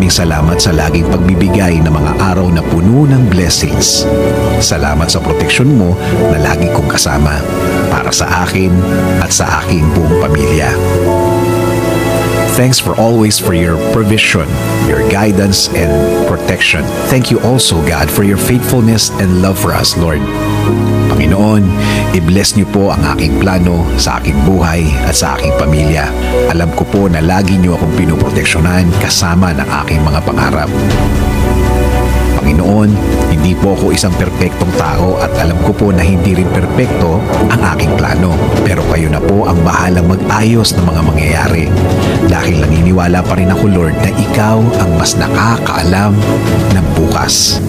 Maraming salamat sa laging pagbibigay ng mga araw na puno ng blessings. Salamat sa proteksyon mo na lagi kong kasama para sa akin at sa aking buong pamilya. Thanks for always for your provision, your guidance, and protection. Thank you also, God, for your faithfulness and love for us, Lord. Panginoon, i-bless niyo po ang aking plano sa aking buhay at sa aking pamilya. Alam ko po na lagi niyo akong pinoproteksyonan kasama ng aking mga pangarap. Panginoon, hindi po ako isang perpektong tao at alam ko po na hindi rin perpekto ang aking plano. Pero kayo na po ang bahalang mag-ayos ng mga mangyayari. Dahil naniniwala pa rin ako, Lord, na ikaw ang mas nakakaalam ng bukas.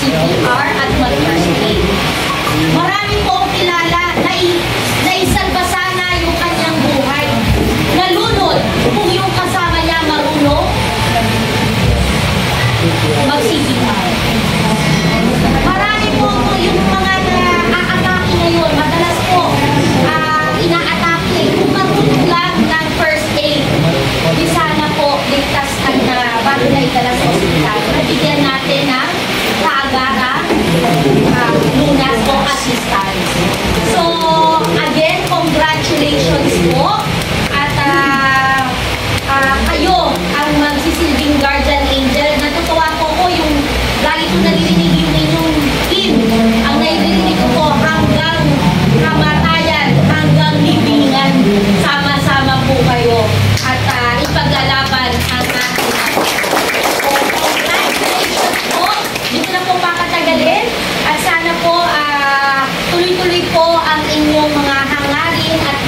CPR at mag-first aid. Marami po ang kilala na naisalba sana yung kanyang buhay. Nalunod kung yung kasama niya marunong mag-CPR. Marami po yung mga na-aatake ngayon. Madalas po ina-atake kung marunong lang ng first aid. Di sana po ligtas ka na bago na itala sa hospital. Nabigyan natin ng kaagaran, lunas o assistance. So, again, congratulations po. At kayo ang magsisilbing guardian angel. Natutuwa po ko yung lagi ko naririnig yung inyong team. Ang naririnig ko po hanggang kamatayan, hanggang libingan. Sama-sama po kayo. At ipaglalaban ang ating dito na po pakatagalin at sana po tuloy-tuloy po ang inyong mga hangarin at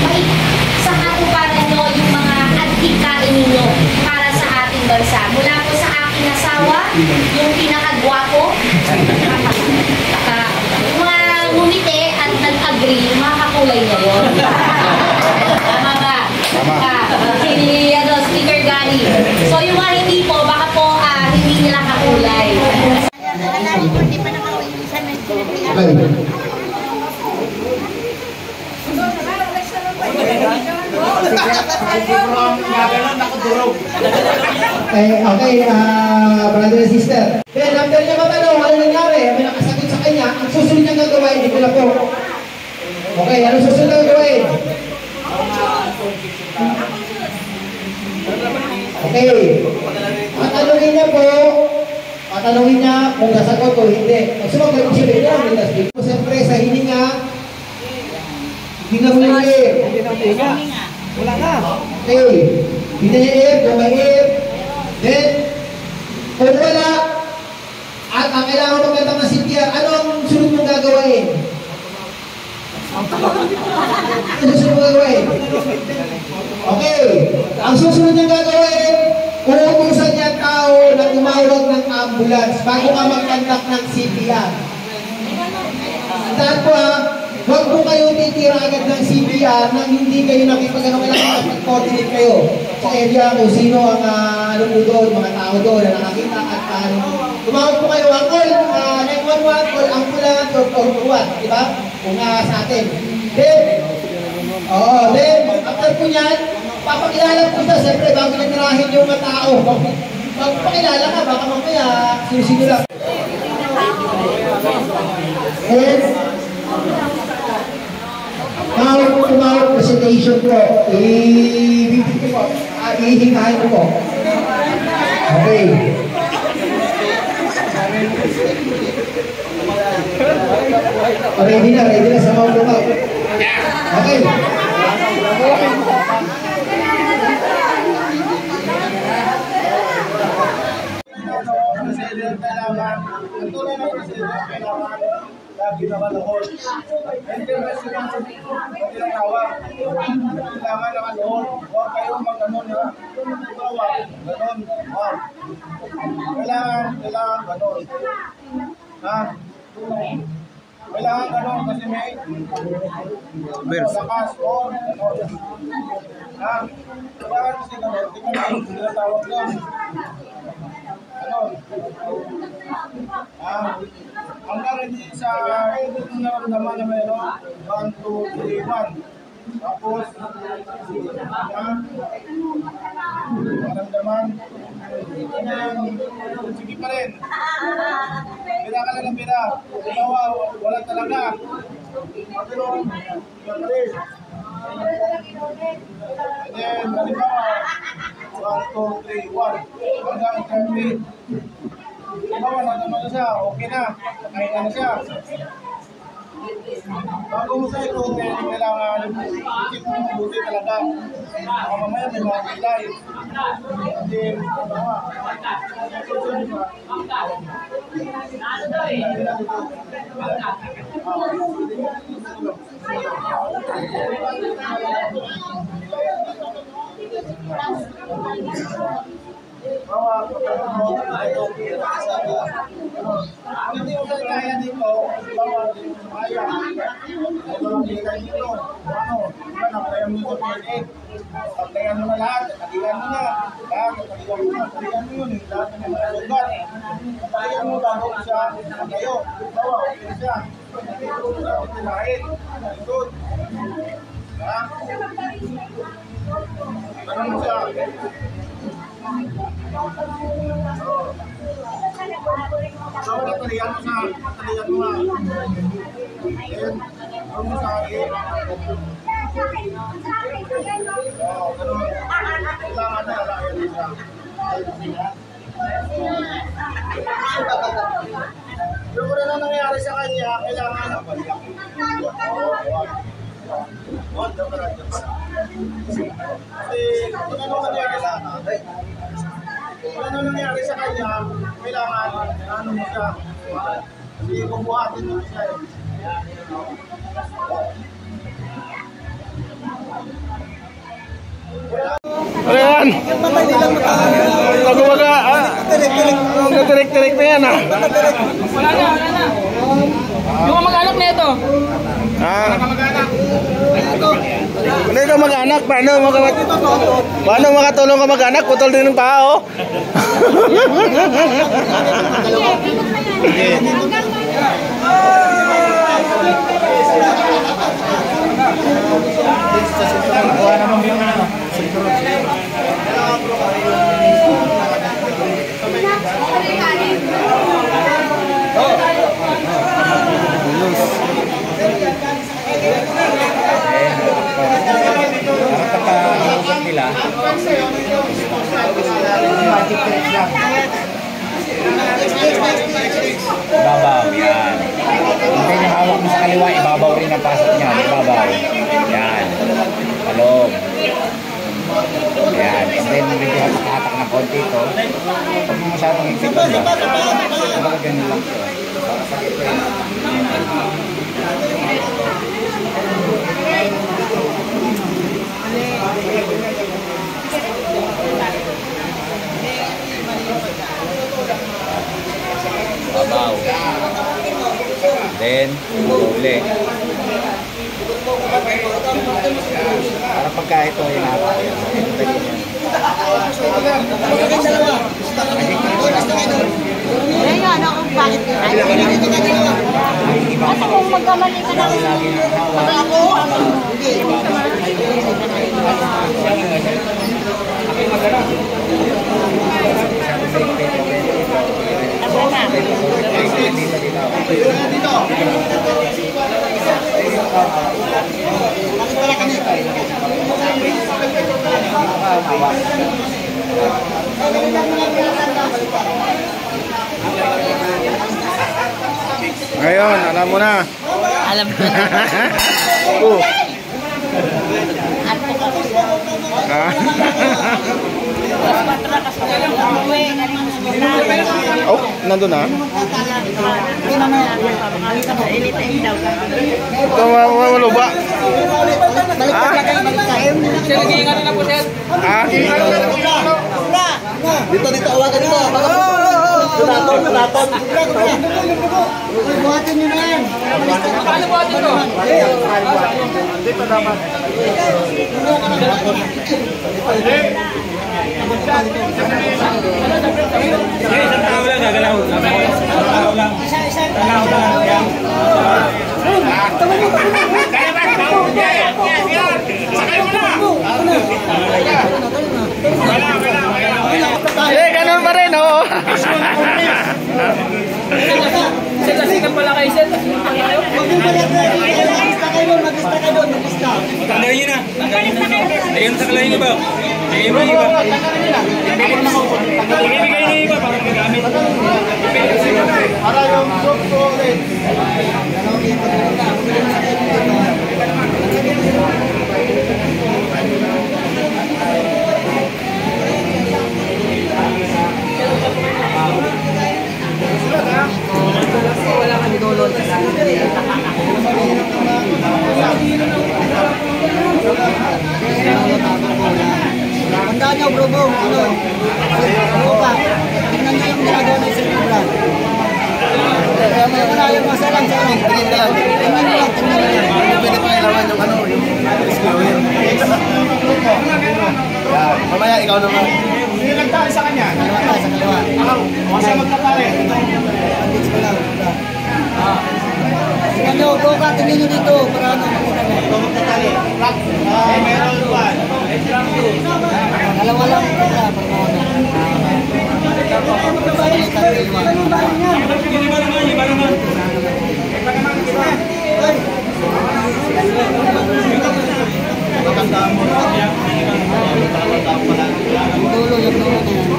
maisakatuparan nyo yung mga adhikain ninyo para sa ating bansa. Mula po sa aking asawa, yung pinakagwapo, mga ngumite at nag-agree, mga kakulay na yun. Tama ba? Sticker Gary. So yung mga hindi po, baka po hindi nila kakulay. Hindi pa nakauwisan na Okay, brother and sister. Then, after niya matanong, ano nangyari? May nakasagot sa kanya, ang susunod niyang gagawin, hindi ko na po. Okay, ano susunod na gagawin? Okay, patanungin niya po, patanungin niya kung nasagot o hindi. Pag sumagot ko siya, hindi na siyempre sa hininga, hindi na huli. Wala nga. Okay, hindi niya air, kung may air, then, kung wala, at ang kailangan magandang na CPR, ano ang sunod mong gagawin? Ano susunod mong gagawin? Okay, ang susunod niyang gagawin, uutusan niya tao na tumawag ng ambulance bago ka mag-conduct ng CPR. Dahil po huwag po kayo titira agad ng CPR nang hindi kayo nakipag-ano, kailangan mag-coordinate kayo sa area kung sino ang ano po doon, mga tao doon na nakakita at tumawag po kayo ang call, 911, call ambulance or call for what, di ba? Kung sa atin. Then, after po niyan, papakilala po siya, siyempre bago nagtirahin yung mga tao. Magpakilala ka, baka mamaya sino lang. And, tumawag presentation po, ihihingahin ko po. Okay. Ready na sa mga lupa. Okay. President kailangan, ang tunay na president kailangan lagi nakaluhod. Hindi president, hindi lang hawak. Kailangan nakaluhod. Huwag kayong mag-ganon ha. Ikaw ganon. Kailangan ganon. Ha? Kailangan ganon kasi may lakas o ganon. Ha? Kailangan kasi ganon. Tingnan mo, tinatawag doon. Hanggang hindi sa hindi naramdaman na mayroon 1, 2, 3, 1 tapos naramdaman sige pa rin bira ka lang ng bira dalawa wala talaga matulong bira pa rin and then halimbawa 1, 2, 3, 1 hanggang 30 halimbawa natama na siya okay na nakain na siya bago mo sa ito kailangan isip mo mabuti talaga baka mamaya may mga kilay and then hindi mo kaya dito bawa kaya dito nakaya mo sa PNA pagkayan mo na lahat katigan mo na lahat katigan mo yun lahat ng mga sugat katigan mo bago siya kayo bawa okay siya lahit likod ha ganun mo siya so, natalihan mo sa natalihan mo nga. Then, huwag mo sa akin. Oo, ganun. Kailangan na alayan mo siya. Yung kung ano nangyari sa kanya, kailangan na balik. Oo, dapat. Kasi, kung ano nangyari sa akin, kung ano nangyari sa kanya, kailangan ano mo siya. Kasi bubuhatin mo siya. Ano yan? Nagumaga, natirik-tirik na yan ah. Wala na. Yung mag-anak na ito. Hindi ka mag-anak, paano makatulong ka mag-anak? Putol din ng tao. Ibabaw, yan. Hindi yung hawak mo sa kaliwa, ibabaw rin ang pasok niya. Ibabaw. Yan. Palong. Yan. And then, medyo hatak-hatak ng konti ito. Pag mo masyadong higpit ba? Kapag ganun lang ito. Babaw. Then, uli. Para pagka ito ay nakakaya. Ngayon, ano kung bakit kasi kung magkamali ka na ako, Ngayon, yun. Alam mo na. Alam ko na. Oh. Ah. Oh, nandun na. Ito, walo ba? Sir, nag-iingat na po, sir. Ah? Dito, awakan dito. Tunaton. Buhatin nyo na yan. Paano po atin ko? Dito dapat. Isang tao lang gagalaw. Isang tao lang. Gagalaw lang. Kaya ba? Sakay mo na! Ganun pa rin, oh. Sir, lasikan pala kayo, sir. Lasikan pala kayo. Mag-lista kayo doon. Tanggalin nyo na. Ayun sa kalahin iba. Ayun mo iba. Ibigay nyo iba para magamit. Para yung joke ko ulit. Wala kang dolol. Tandaan nyo, bro, ano pa? Tingnan nyo yung ginagawa ng Sir Cobra. Wala yung masalang sa akin. Tingnan nyo lang. Pwede pa ilawan yung ano, yung rescue. Mamaya, ikaw naman. Hindi nagtali sa kanya. Sa kaliwa. O siya magtatali. Tingnan nyo, bro, tingnan nyo dito. Para ano, Ito magtatali. Meron one. dalawa lang. Iba naman. Matandaan mo. Dulo, yung dulo na yan.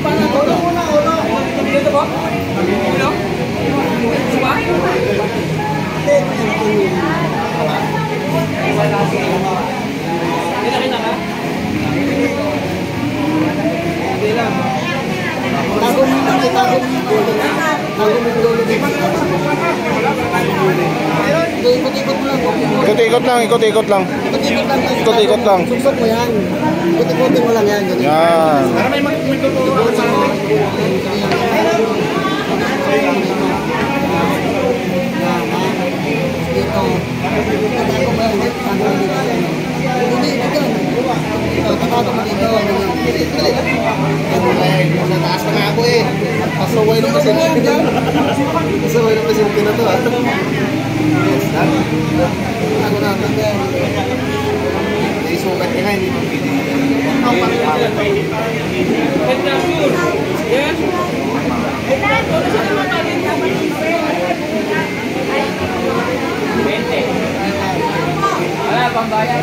Dito po? Ulo? Suwa? Kita ka? Tago mo yung dulo. Tago mo yung dulo. Ikot-ikot mo lang. Ikot-ikot lang. Ikot-ikot lang. Ikot-ikot lang. Suksok mo yan. Ikot-ikotin mo lang yan. Yan. Para may magtuturo sa mga. Dito. Tatago mo yan. Hindi, dito. Tatago mo dito. Sa taas na nga ako eh. Pasaway nung kasi natin yan. Pasaway nung kasi natin na to ah. Yes, ha? Ako na natin yan. Naisukat ka nga, hindi mo pili. Yes? Wala pang bayan.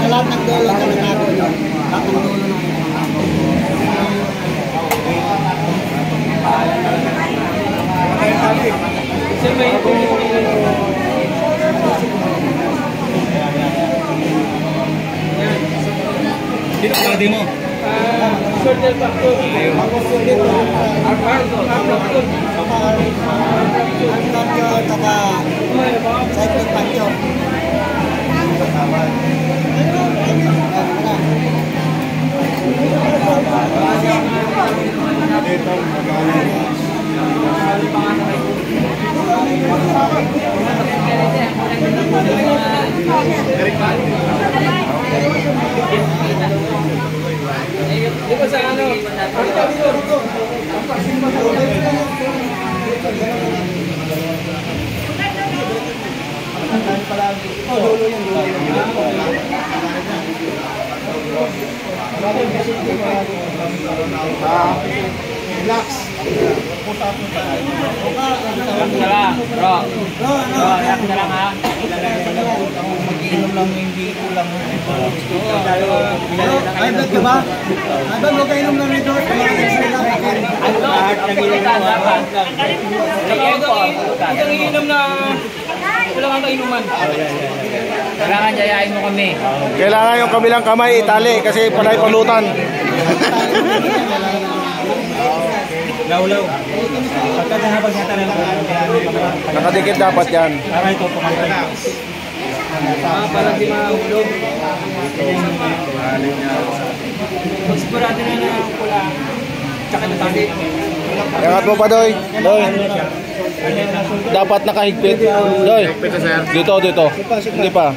Sa lahat ng dulo ka ng ako yun. Lahat ng dulo ng Sir, may Dito ka demo. Shoulder back to. cycling pancho. Relax. Relax ka lang, bro. Relax ka lang ha. Mag-inom lang hindi kulang. Ay, bet ka ba? Ay, bet, huwag ka inom ng red horse. Lahat ng ininom dapat. Huwag kang iinom na wala kang kainuman. Kailangan jayain mo kami. Kailangan yung kabilang kamay itali kasi panay palutan. Laulaw. Pagka nahabag niya talaga. Nakadikit dapat yan. Para ito pumatay. Parang di mahulog. Pagsigurado na na pula. Tsaka natali. Angat mo pa, Doy. Doy. Dapat nakahigpit. Doy. Dito. Hindi pa.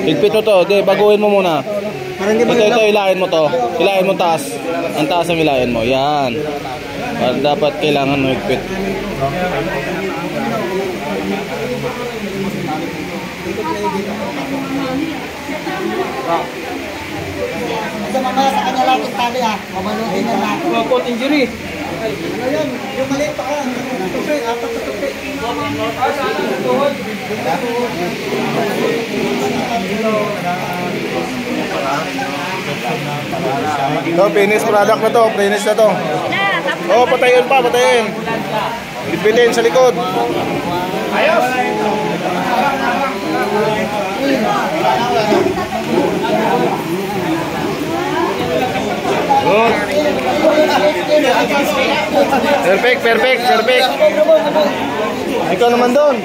Higpit to. Di, baguhin mo muna. Ito, ilahin mo to. Ilahin mo taas. Ang taas ang ilahin mo. Yan. Dapat kailangan mo higpit. Kasi mamaya sa kanya lang tali ha. Mamalutin na natin. Coat injury. Ano yun? Yung maliit pa ka. Tupi, apat na tupi. Ito, finish product na to. Finish na to. Oh, patayin pa, patayin. Lipitin sa likod. Ayos! Good. Perfect. Ikaw naman doon.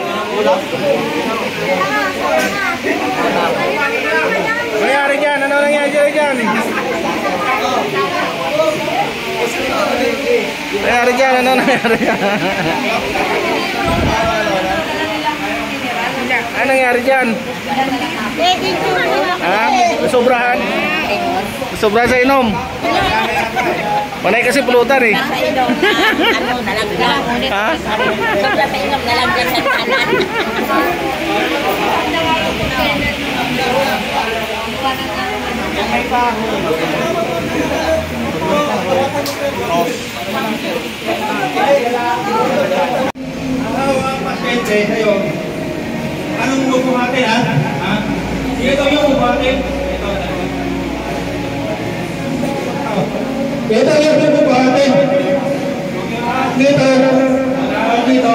Nangyari dyan? Ano nangyari dyan? Ano nangyari dyan? Ano nangyari dyan? Ha? Sobrahan? Sobrahan sa inom? Panay kasi pulutan eh. Ano, nalagyan. Ha? Sobra sa inom, nalagyan sa kanan. Pasyente sa'yo. Anong bubuhati ha? Ito yung bubuhati. Ito yung bubuhati. Dito. Dito.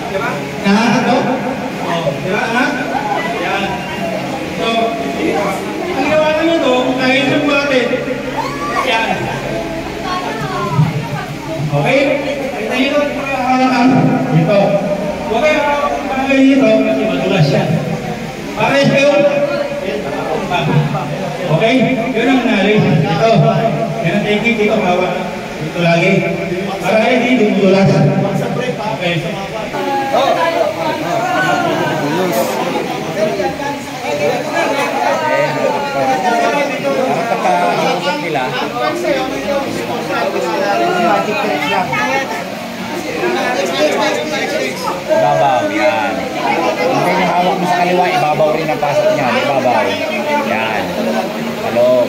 Diba? Ano? Diba anak? Yan. So, ang ginawa nyo ito, kahit yung bubuhati. Yan. Okay? Kita nyo ito, ito. Huwag kayo pakagay dito kasi madulas siya. Pares kayo. Okay? Yun ang nalis. Ito. Yan ang technique dito. Hawa. Dito lagi. Para kayo dito madulas. Okay. Pagkakahiusap nila, ibabaw, yan. Hindi yung hawak mo sa kaliwa, ibabaw rin ang pasok niya, ibabaw. Yan. Talong.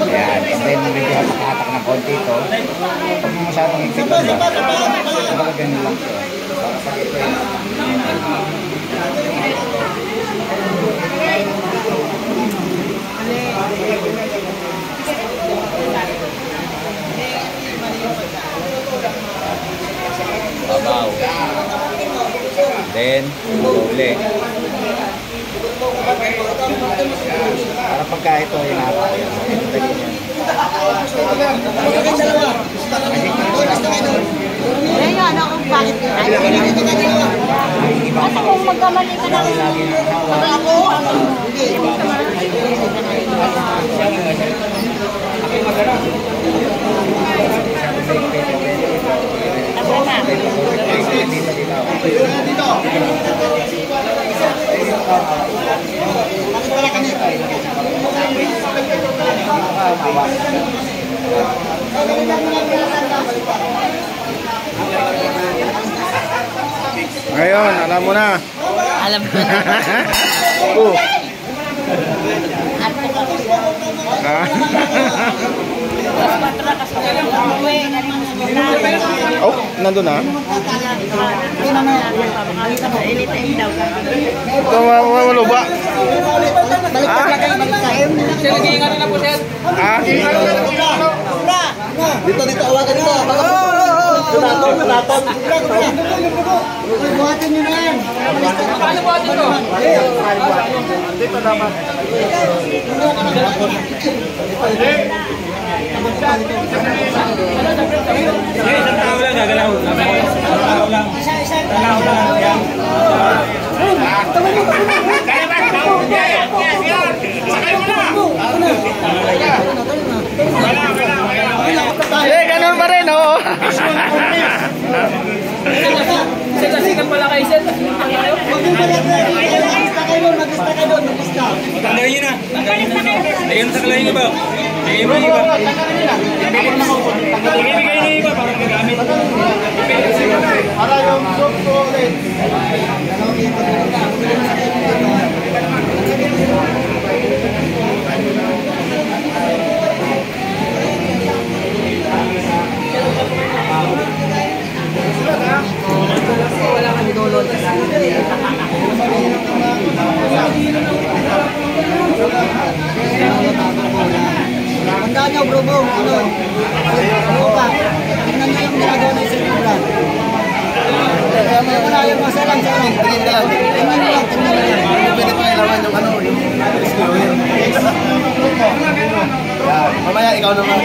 Yan. And then, medyo makahatak ng konti ito. Pag mo masyadong higpit ba? Baka ganun lang ito. Babaw. Then, doble. Para pagka ito yung hapa. Ngayon, ano kung bakit kasi kung magkamali ka namin ako, Ngayon, alam mo na. Alam ko. Oh. Oh, nandun na. Ito, walo ba? Dito, awagan mo. Tunaton. Buhatin nyo na yan. Paano po dito? Dito dapat. Isang tao lang gagalaw. Tao lang. Yan. Ganun pa rin, oh. Sikat pala kayo, sir. Tanggalin nyo na. Ayun, tanggalin nyo ba? Bigay mo iba. Bigay nyo iba para magamit. Para yung soap ko ulit. Wala kang dinulot. Tandaan nyo, bro, ano pa, tingnan nyo yung ginagawa ng silpura. Wala yung masalang sa lang. Tingnan nyo lang. Pwede pa ilawan yung ano, yung mamaya, ikaw naman.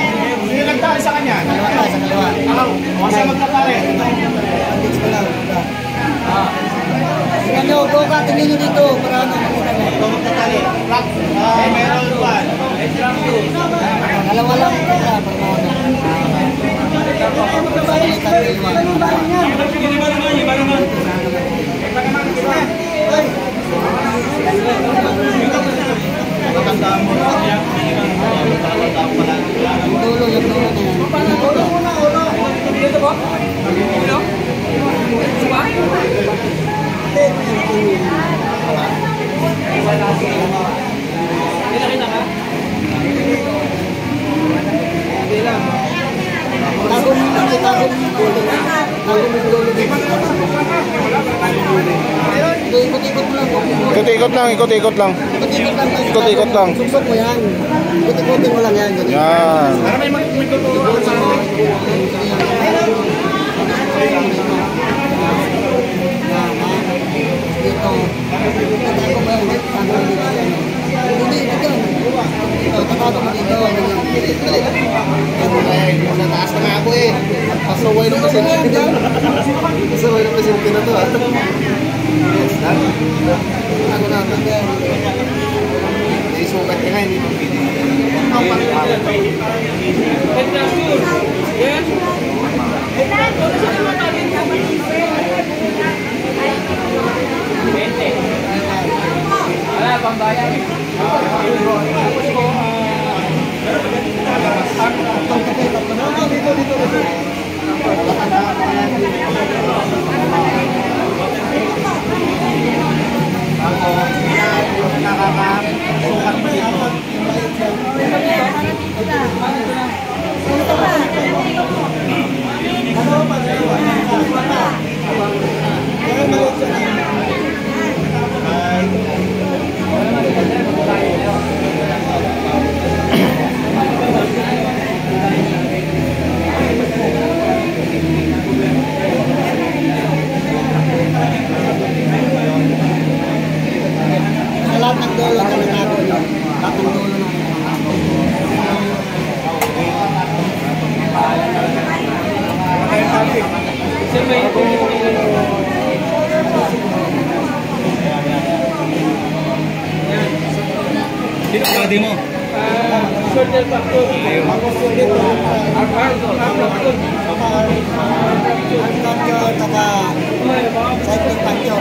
Hindi nagtahan sa kanya. Sa kaliwa. Kasi magkakalit. Tingnan nyo, bro ka, tingnan nyo dito. Para ano, makita nyo. Magkakalit. Lock. Meron one. Dalawa lang ito sa pagmana. Dulo yung dulo na yan. Dulo muna, ulo. Dito ba? Ulo? Diba? Kita ka? Tago mo lang, tago mo yung dulo. Tago mo yung dulo. Ikot-ikot mo lang. Ikot-ikot lang. Ikot-ikot lang. Ikot-ikot lang. Suksok mo yan. Ikot-ikotin mo lang yan. Yan. Para may magtutuwa sa akin. Dito. Tago mo yan. Tago mo yan. Hindi, dito. Tago mo dito. Nataas na nga ako eh. Pasaway ng pasyente na. Pasaway ng pasyente na to ah. Yes, done. Tago natin yan. Isukat niya hindi mo pili. Wala, pambayan. Lahat ng dulo na natago nyo. Lahat ng dulo na Dito ka mo. Shoulder back to. cycling pancho.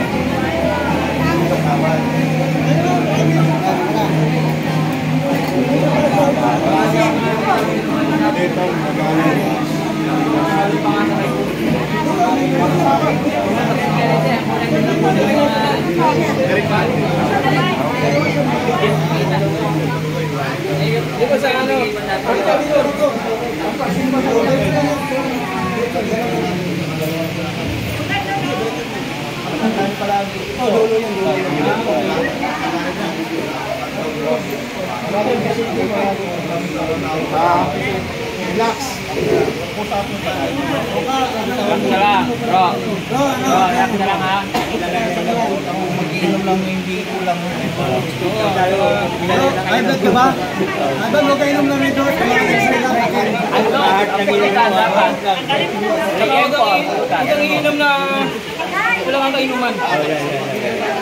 Thank you. Di ba sa ano? Relax. Relax na lang, bro. Bro, relax na lang ha. Mag-inom lang hindi kulang. Ay, blood ka ba? Ay, blood, huwag kainom lang ito. Ang iinom na wala kang kainuman.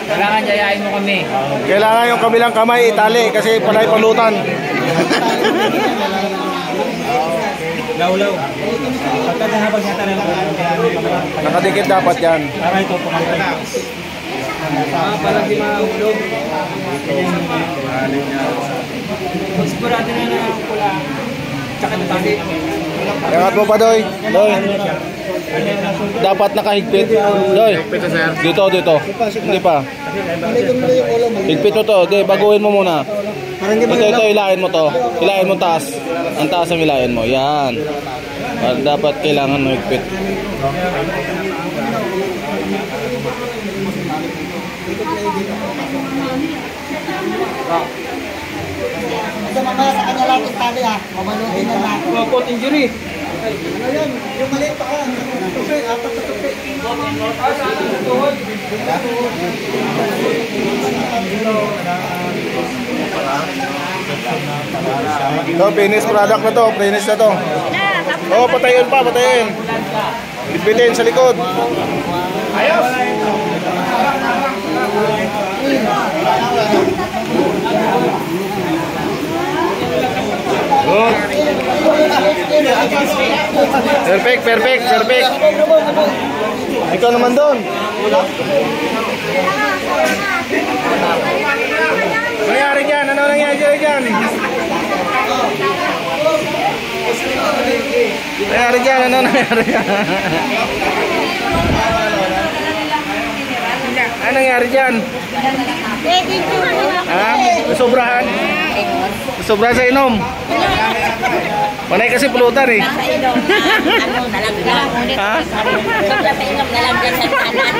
Kailangan jayain mo kami. Kailangan yung kabilang kamay itali kasi panay palutan. Laulaw. Pagkakahabag niya tayo Nakadikit dapat yan. para ito pumalag. Parang di mahulog. Sigurado na na pula. Tsaka natali. Angat mo pa, Doy. Doy. Dapat nakahigpit. Doy. Dito. Hindi pa. Higpit mo to. Di, baguhin mo muna. Ito, hilahin mo to. Hilahin mo taas. Ang taas ang hilahin mo. Yan. Dapat kailangan mo higpit. Ito mamaya sa kanya lang yung tali ha. Mamanuhin na lang. Pot injury. Ayan, yung maliit pa ka. Tupi, apat na tupi. Ito, finished product na to. Finished na to. Oh, patayin pa, patayin. Bitbitin sa likod. Ayos! Good. Perfect. Ikaw naman doon. Nangyari dyan? Ano nangyari dyan? Nangyari dyan? Ano nangyari dyan? Ano nangyari dyan? Ha? Sobrahan? Sobrahan sa inom? Panay kasi pulutan eh. Ano, nalaglag. Ha? Sobra sa inom, nalaglag sa kanan.